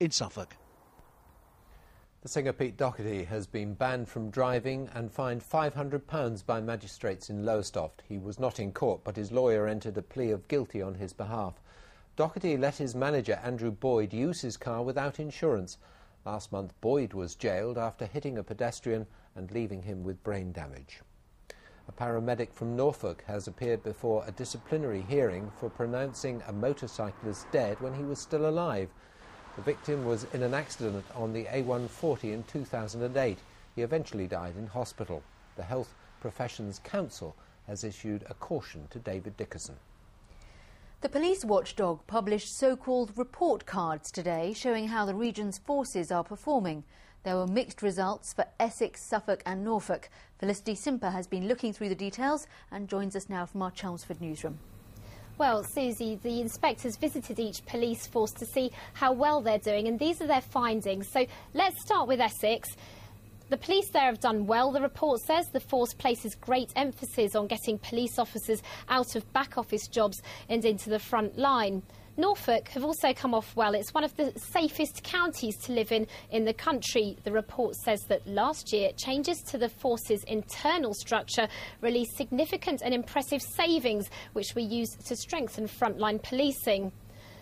in Suffolk. The singer Pete Doherty has been banned from driving and fined £500 by magistrates in Lowestoft. He was not in court, but his lawyer entered a plea of guilty on his behalf. Doherty let his manager Andrew Boyd use his car without insurance. Last month, Boyd was jailed after hitting a pedestrian and leaving him with brain damage. A paramedic from Norfolk has appeared before a disciplinary hearing for pronouncing a motorcyclist dead when he was still alive. The victim was in an accident on the A140 in 2008. He eventually died in hospital. The Health Professions Council has issued a caution to David Dickerson. The police watchdog published so-called report cards today showing how the region's forces are performing. There were mixed results for Essex, Suffolk and Norfolk. Felicity Simper has been looking through the details and joins us now from our Chelmsford newsroom. Well, Susie, the inspectors visited each police force to see how well they're doing, and these are their findings. So let's start with Essex. The police there have done well, the report says. The force places great emphasis on getting police officers out of back office jobs and into the front line. Norfolk have also come off well. It's one of the safest counties to live in the country. The report says that last year, changes to the force's internal structure released significant and impressive savings, which we used to strengthen frontline policing.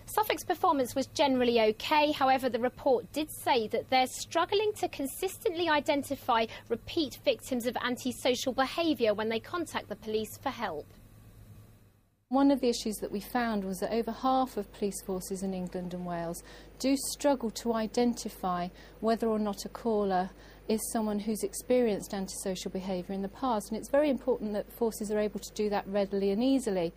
Suffolk's performance was generally OK. However, the report did say that they're struggling to consistently identify repeat victims of antisocial behaviour when they contact the police for help. One of the issues that we found was that over half of police forces in England and Wales do struggle to identify whether or not a caller is someone who's experienced antisocial behaviour in the past, and it's very important that forces are able to do that readily and easily.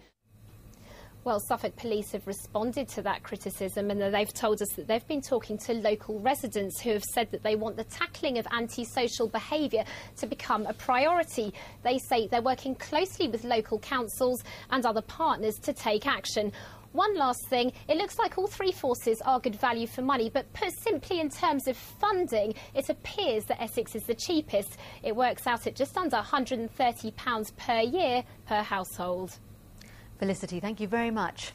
Well, Suffolk Police have responded to that criticism, and they've told us that they've been talking to local residents who have said that they want the tackling of antisocial behaviour to become a priority. They say they're working closely with local councils and other partners to take action. One last thing, it looks like all three forces are good value for money, but put simply in terms of funding, it appears that Essex is the cheapest. It works out at just under £130 per year per household. Felicity, thank you very much.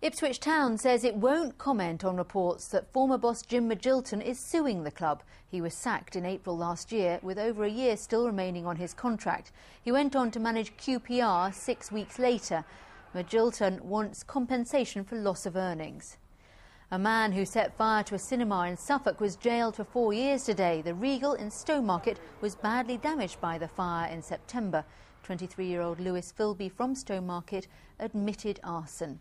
Ipswich Town says it won't comment on reports that former boss Jim Magilton is suing the club. He was sacked in April last year, with over a year still remaining on his contract. He went on to manage QPR 6 weeks later. Magilton wants compensation for loss of earnings. A man who set fire to a cinema in Suffolk was jailed for 4 years today. The Regal in Stowmarket was badly damaged by the fire in September. 23-year-old Lewis Philby from Stowmarket admitted arson.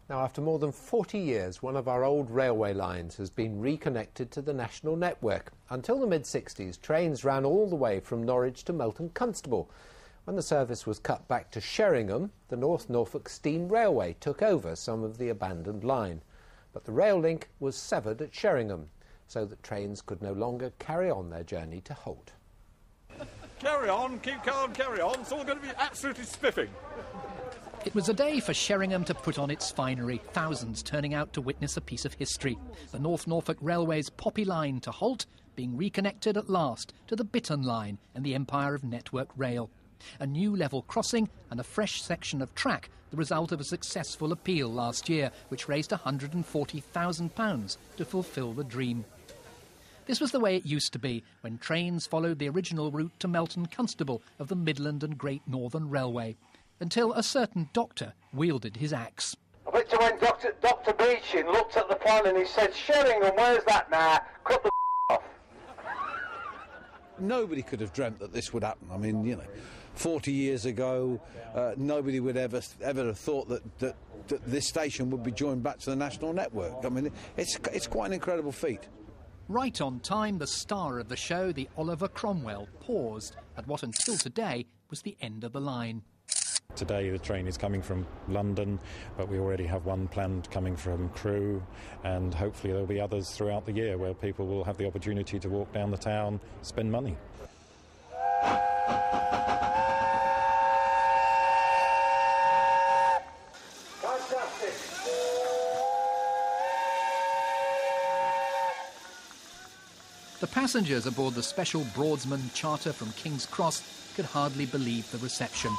Now, after more than 40 years, one of our old railway lines has been reconnected to the national network. Until the mid-60s, trains ran all the way from Norwich to Melton Constable. When the service was cut back to Sheringham, the North Norfolk Steam Railway took over some of the abandoned line. But the rail link was severed at Sheringham, so that trains could no longer carry on their journey to Holt. Carry on, keep calm, carry on. It's all going to be absolutely spiffing. It was a day for Sheringham to put on its finery, thousands turning out to witness a piece of history. The North Norfolk Railway's Poppy line to Holt being reconnected at last to the Bittern line and the empire of Network Rail. A new level crossing and a fresh section of track, the result of a successful appeal last year, which raised £140,000 to fulfil the dream. This was the way it used to be when trains followed the original route to Melton Constable of the Midland and Great Northern Railway, until a certain doctor wielded his axe. I bet you when Dr. Beechin looked at the plan and he said, Sheringham, where's that now? Cut the off. Nobody could have dreamt that this would happen. I mean, you know, 40 years ago, nobody would ever have thought that this station would be joined back to the national network. I mean, it's quite an incredible feat. Right on time, the star of the show, the Oliver Cromwell, paused at what until today was the end of the line. Today the train is coming from London, but we already have one planned coming from Crewe, and hopefully there'll be others throughout the year where people will have the opportunity to walk down the town, spend money. The passengers aboard the special Broadsman charter from King's Cross could hardly believe the reception.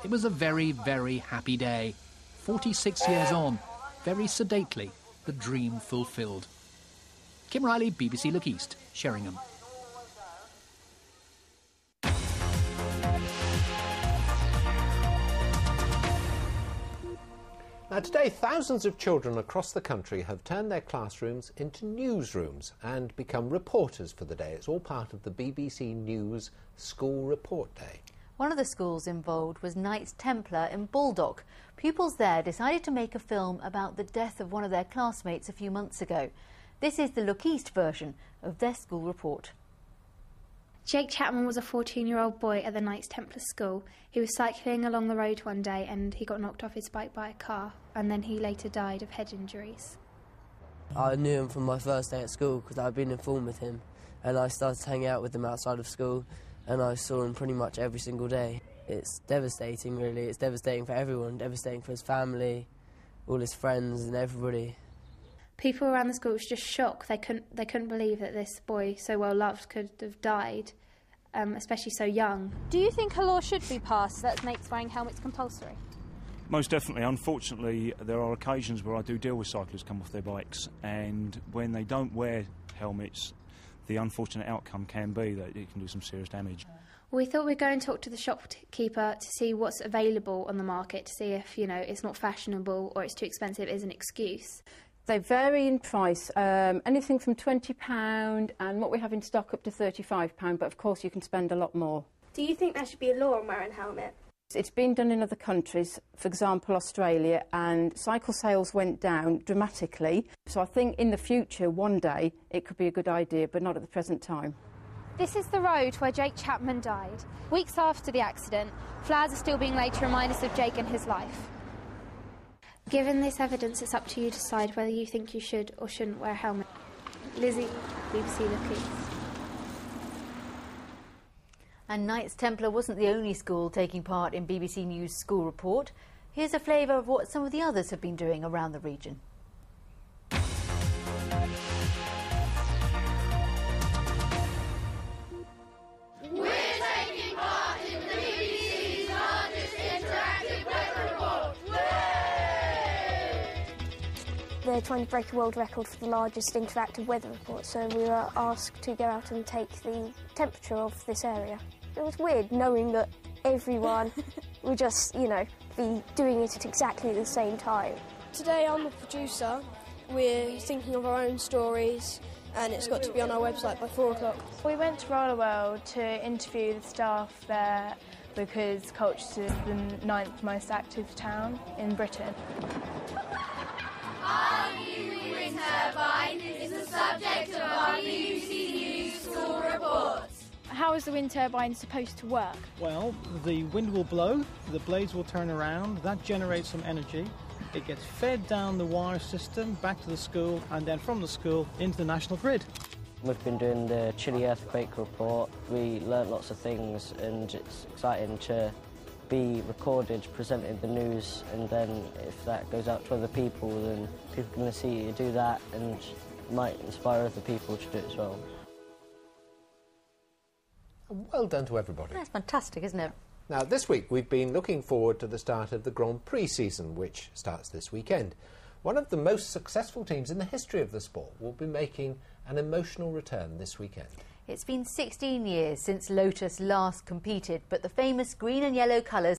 It was a very, very happy day. 46 years on, very sedately, the dream fulfilled. Kim Riley, BBC Look East, Sheringham. Now today, thousands of children across the country have turned their classrooms into newsrooms and become reporters for the day. It's all part of the BBC News School Report Day. One of the schools involved was Knights Templar in Baldock. Pupils there decided to make a film about the death of one of their classmates a few months ago. This is the Look East version of their school report. Jake Chapman was a 14-year-old boy at the Knights Templar School. He was cycling along the road one day and he got knocked off his bike by a car, and then he later died of head injuries. I knew him from my first day at school because I'd been informed with him, and I started hanging out with him outside of school, and I saw him pretty much every single day. It's devastating, really. It's devastating for everyone, devastating for his family, all his friends and everybody. People around the school was just shocked. They couldn't believe that this boy, so well loved, could have died, especially so young. Do you think a law should be passed that makes wearing helmets compulsory? Most definitely. Unfortunately, there are occasions where I do deal with cyclists come off their bikes, and when they don't wear helmets, the unfortunate outcome can be that it can do some serious damage. We thought we'd go and talk to the shopkeeper to see what's available on the market, to see if, it's not fashionable or it's too expensive is an excuse. They vary in price, anything from £20 and what we have in stock up to £35, but of course you can spend a lot more. Do you think there should be a law on wearing a helmet? It's been done in other countries, for example Australia, and cycle sales went down dramatically. So I think in the future, one day, it could be a good idea, but not at the present time. This is the road where Jake Chapman died. Weeks after the accident, flowers are still being laid to remind us of Jake and his life. Given this evidence, it's up to you to decide whether you think you should or shouldn't wear a helmet. Lizzie, BBC Look East. And Knights Templar wasn't the only school taking part in BBC News School Report. Here's a flavour of what some of the others have been doing around the region. They're trying to break a world record for the largest interactive weather report, so we were asked to go out and take the temperature of this area. It was weird knowing that everyone would just, be doing it at exactly the same time. Today I'm the producer. We're thinking of our own stories, and it's got to be on our website by 4 o'clock. We went to Roller World to interview the staff there because Colchester is the 9th most active town in Britain. Our new wind turbine is the subject of our BBC News School Report. How is the wind turbine supposed to work? Well, the wind will blow, the blades will turn around, that generates some energy. It gets fed down the wire system back to the school, and then from the school into the national grid. We've been doing the Chile earthquake report. We learnt lots of things, and it's exciting to be recorded, presented in the news, and then if that goes out to other people, then people are going to see you do that and might inspire other people to do it as well. Well done to everybody. That's fantastic, isn't it? Now, this week we've been looking forward to the start of the Grand Prix season, which starts this weekend. One of the most successful teams in the history of the sport will be making an emotional return this weekend. It's been 16 years since Lotus last competed, but the famous green and yellow colours